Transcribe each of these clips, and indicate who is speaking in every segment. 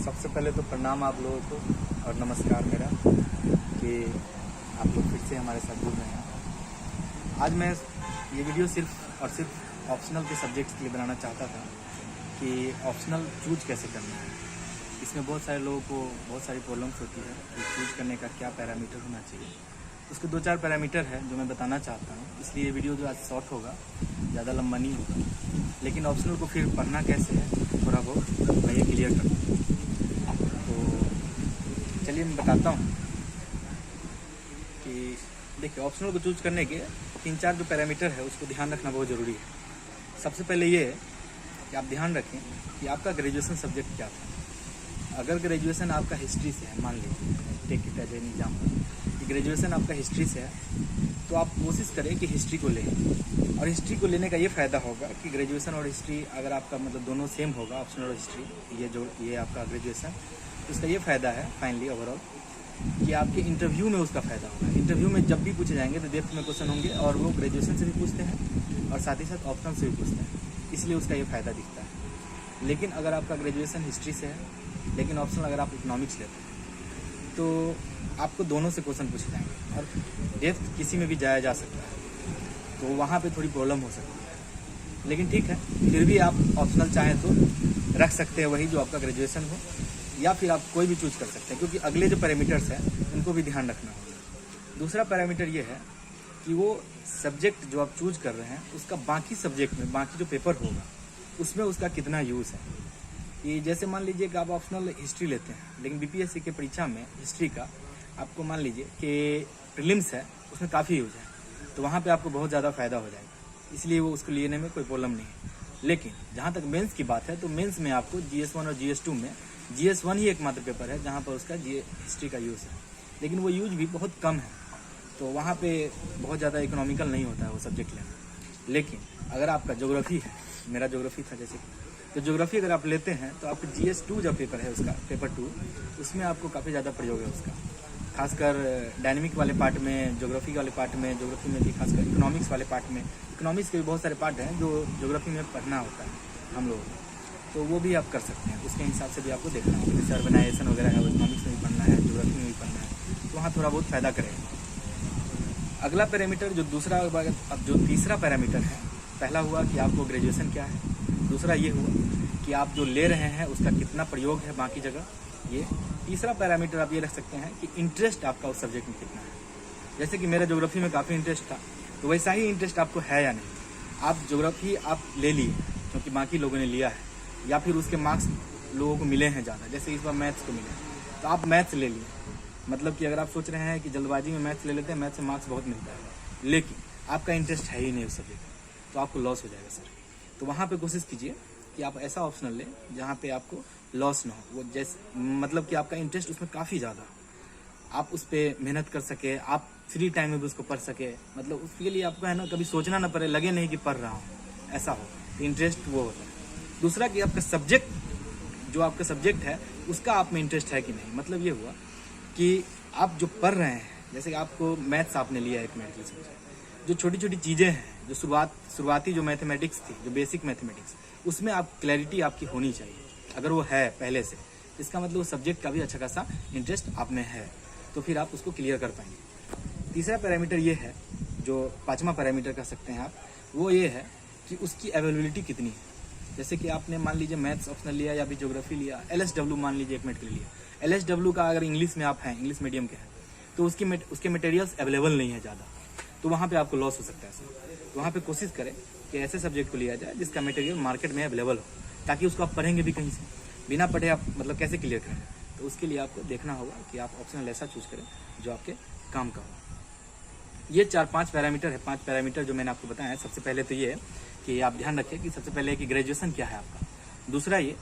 Speaker 1: सबसे पहले तो प्रणाम आप लोगों को और नमस्कार मेरा कि आप लोग फिर से हमारे साथ जुड़ रहे हैं। आज मैं ये वीडियो सिर्फ और सिर्फ ऑप्शनल के सब्जेक्ट्स के लिए बनाना चाहता था कि ऑप्शनल चूज कैसे करना है। इसमें बहुत सारे लोगों को बहुत सारी प्रॉब्लम्स होती है कि चूज करने का क्या पैरामीटर होना चाहिए। उसके 2-4 पैरामीटर है जो मैं बताना चाहता हूँ, इसलिए ये वीडियो जो आज शॉर्ट होगा, ज़्यादा लंबा नहीं होगा। लेकिन ऑप्शनल को फिर पढ़ना कैसे है थोड़ा बहुत मैं ये क्लियर करता हूँ। तो चलिए मैं बताता हूँ कि देखिए ऑप्शनल को चूज करने के 3-4 जो पैरामीटर है उसको ध्यान रखना बहुत ज़रूरी है। सबसे पहले ये है कि आप ध्यान रखें कि आपका ग्रेजुएशन सब्जेक्ट क्या था। अगर ग्रेजुएशन आपका हिस्ट्री से है, मान लीजिए take it as an example कि ग्रेजुएशन आपका हिस्ट्री से है, तो आप कोशिश करें कि हिस्ट्री को लें। और हिस्ट्री को लेने का ये फ़ायदा होगा कि ग्रेजुएशन और हिस्ट्री अगर आपका मतलब दोनों सेम होगा, ऑप्शनल और हिस्ट्री, ये आपका ग्रेजुएशन, तो इसका ये फ़ायदा है फाइनली ओवरऑल कि आपके इंटरव्यू में उसका फ़ायदा होगा। इंटरव्यू में जब भी पूछे जाएंगे तो डेप्थ में क्वेश्चन होंगे और वो ग्रेजुएशन से भी पूछते हैं और साथ ही साथ ऑप्शनल से भी पूछते हैं, इसलिए उसका ये फ़ायदा दिखता है। लेकिन अगर आपका ग्रेजुएशन हिस्ट्री से है लेकिन ऑप्शनल अगर आप इकोनॉमिक्स लेते हैं तो आपको दोनों से क्वेश्चन पूछे जाएंगे और डेप्थ किसी में भी जाया जा सकता है, तो वहाँ पे थोड़ी प्रॉब्लम हो सकती है। लेकिन ठीक है, फिर भी आप ऑप्शनल चाहें तो रख सकते हैं वही जो आपका ग्रेजुएशन हो, या फिर आप कोई भी चूज कर सकते हैं, क्योंकि अगले जो पैरामीटर्स हैं उनको भी ध्यान रखना होगा। दूसरा पैरामीटर ये है कि वो सब्जेक्ट जो आप चूज कर रहे हैं उसका बाकी सब्जेक्ट में, बाकी जो पेपर होगा उसमें उसका कितना यूज़ है। कि जैसे मान लीजिए कि आप ऑप्शनल हिस्ट्री लेते हैं लेकिन बीपीएससी के परीक्षा में हिस्ट्री का आपको मान लीजिए कि प्रीलिम्स है, उसमें काफ़ी यूज है, तो वहाँ पे आपको बहुत ज़्यादा फायदा हो जाएगा, इसलिए वो उसको लेने में कोई प्रॉब्लम नहीं है। लेकिन जहाँ तक मेंस की बात है तो मेंस में आपको GS1 और GS2 में GS1 ही एकमात्र पेपर है जहाँ पर उसका हिस्ट्री का यूज़ है, लेकिन वो यूज भी बहुत कम है, तो वहाँ पे बहुत ज़्यादा इकोनॉमिकल नहीं होता है वो सब्जेक्ट लेना। लेकिन अगर आपका ज्योग्राफी है, मेरा ज्योग्राफी था जैसे कि, तो ज्योग्राफी अगर आप लेते हैं तो आपको GS2 जो पेपर है उसका पेपर 2, उसमें आपको काफ़ी ज़्यादा प्रयोग है उसका, खासकर डायनेमिक वाले पार्ट में, ज्योग्राफी वाले पार्ट में, ज्योग्राफी में भी खासकर इकोनॉमिक्स वाले पार्ट में। इकोनॉमिक्स के भी बहुत सारे पार्ट हैं जो ज्योग्राफी में पढ़ना होता है हम लोगों को, तो वो भी आप कर सकते हैं। उसके हिसाब से भी आपको देखना होगा, जैसे अर्बनाइजेशन वगैरह है, इकोनॉमिक्स में भी पढ़ना है, ज्योग्राफी में भी पढ़ना है, तो वहाँ थोड़ा बहुत फ़ायदा करेगा। अगला पैरामीटर जो दूसरा, अब जो तीसरा पैरामीटर है, पहला हुआ कि आपको ग्रेजुएशन क्या है, दूसरा ये हुआ कि आप जो ले रहे हैं उसका कितना प्रयोग है बाकी जगह, ये तीसरा पैरामीटर आप ये रख सकते हैं कि इंटरेस्ट आपका उस सब्जेक्ट में कितना है। जैसे कि मेरा ज्योग्राफी में काफ़ी इंटरेस्ट था, तो वैसा ही इंटरेस्ट आपको है या नहीं। आप ज्योग्राफी आप ले लिए क्योंकि बाकी लोगों ने लिया है, या फिर उसके मार्क्स लोगों को मिले हैं ज़्यादा, जैसे इस बार मैथ्स को मिले तो आप मैथ्स ले लिए। मतलब कि अगर आप सोच रहे हैं कि जल्दबाजी में मैथ्स ले लेते हैं, मैथ्स से मार्क्स बहुत मिलता है, लेकिन आपका इंटरेस्ट है ही नहीं उस सब्जेक्ट में, तो आपको लॉस हो जाएगा सर। तो वहाँ पर कोशिश कीजिए कि आप ऐसा ऑप्शनल लें जहाँ पे आपको लॉस ना हो, वो जैसे मतलब कि आपका इंटरेस्ट उसमें काफ़ी ज़्यादा, आप उस पर मेहनत कर सके, आप फ्री टाइम में भी उसको पढ़ सके, मतलब उसके लिए आपको है ना कभी सोचना ना पड़े, लगे नहीं कि पढ़ रहा हूँ, ऐसा हो, तो इंटरेस्ट वो होता है। दूसरा कि आपका सब्जेक्ट, जो आपका सब्जेक्ट है उसका आप में इंटरेस्ट है कि नहीं। मतलब ये हुआ कि आप जो पढ़ रहे हैं, जैसे कि आपको मैथ्स आपने लिया है एक मेडिकल सब्जेक्ट, जो छोटी छोटी चीज़ें हैं, जो शुरुआती जो मैथमेटिक्स थी, जो बेसिक मैथमेटिक्स, उसमें आप क्लैरिटी आपकी होनी चाहिए। अगर वो है पहले से, इसका मतलब उस सब्जेक्ट का भी अच्छा खासा इंटरेस्ट आप में है, तो फिर आप उसको क्लियर कर पाएंगे। तीसरा पैरामीटर ये है, जो 5वां पैरामीटर कह सकते हैं आप, वो ये है कि उसकी अवेलेबिलिटी कितनी है। जैसे कि आपने मान लीजिए मैथ्स ऑप्शनल लिया या फिर ज्योग्राफी लिया, LSW मान लीजिए एक मिनट के लिए, LSW का अगर इंग्लिश में आप हैं, इंग्लिश मीडियम के हैं, तो उसके मटेरियल्स अवेलेबल नहीं है ज़्यादा, तो वहाँ पे आपको लॉस हो सकता है सर। तो वहाँ पे कोशिश करें कि ऐसे सब्जेक्ट को लिया जाए जिसका मटेरियल मार्केट में अवेलेबल हो, ताकि उसको आप पढ़ेंगे भी कहीं से, बिना पढ़े आप मतलब कैसे क्लियर करेंगे। तो उसके लिए आपको देखना होगा कि आप ऑप्शनल ऐसा चूज करें जो आपके काम का हो। ये 4-5 पैरामीटर है, 5 पैरामीटर जो मैंने आपको बताया है। सबसे पहले तो ये है कि आप ध्यान रखें कि सबसे पहले कि ग्रेजुएशन क्या है आपका। दूसरा ये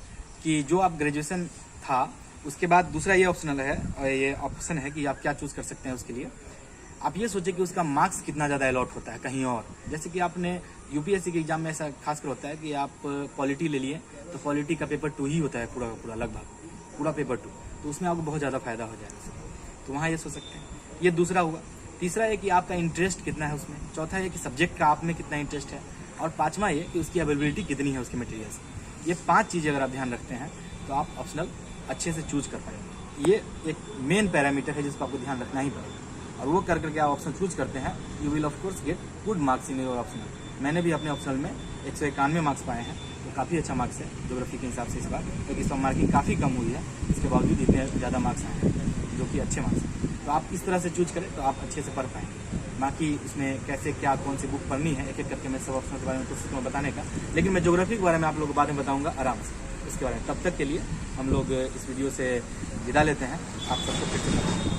Speaker 1: कि जो आप ग्रेजुएशन था उसके बाद दूसरा ये ऑप्शनल है, और ये ऑप्शन है कि आप क्या चूज़ कर सकते हैं। उसके लिए आप ये सोचें कि उसका मार्क्स कितना ज़्यादा अलॉट होता है कहीं और। जैसे कि आपने यूपीएससी के एग्जाम में ऐसा खासकर होता है कि आप पॉलिटी ले लिए, तो पॉलिटी का पेपर 2 ही होता है पूरा का पूरा, लगभग पूरा पेपर 2, तो उसमें आपको बहुत ज़्यादा फायदा हो जाएगा, तो वहाँ ये सोच सकते हैं। ये दूसरा हुआ। तीसरा है कि आपका इंटरेस्ट कितना है उसमें। चौथा है कि सब्जेक्ट का आप में कितना इंटरेस्ट है। और पाँचवा ये कि उसकी अवेलेबिलिटी कितनी है उसके मटेरियल्स। ये 5 चीज़ें अगर आप ध्यान रखते हैं तो आप ऑप्शनल अच्छे से चूज कर पाएंगे। ये एक मेन पैरामीटर है जिसको आपको ध्यान रखना ही पड़ेगा, और वो कर करके आप ऑप्शन चूज करते हैं, you will of course get good marks in your optional. मैंने भी अपने ऑप्शनल में 191 मार्क्स पाए हैं, तो काफ़ी अच्छा मार्क्स है ज्योग्राफी के हिसाब से इस बार, क्योंकि इस बार मार्किंग काफ़ी कम हुई है, इसके बावजूद इतने ज़्यादा मार्क्स आए हैं, जो कि अच्छे मार्क्स हैं। तो आप इस तरह से चूज करें तो आप अच्छे से पढ़ पाएंगे। बाकी इसमें कैसे क्या कौन सी बुक पढ़नी है एक एक करके मैं सब ऑप्शन के बारे में कोशिश करूँगा बताने का, लेकिन मैं ज्योग्राफी के बारे में आप लोगों को बाद में बताऊंगा आराम से इसके बारे में। तब तक के लिए हम लोग इस वीडियो से विदा लेते हैं। आप सबको फिर से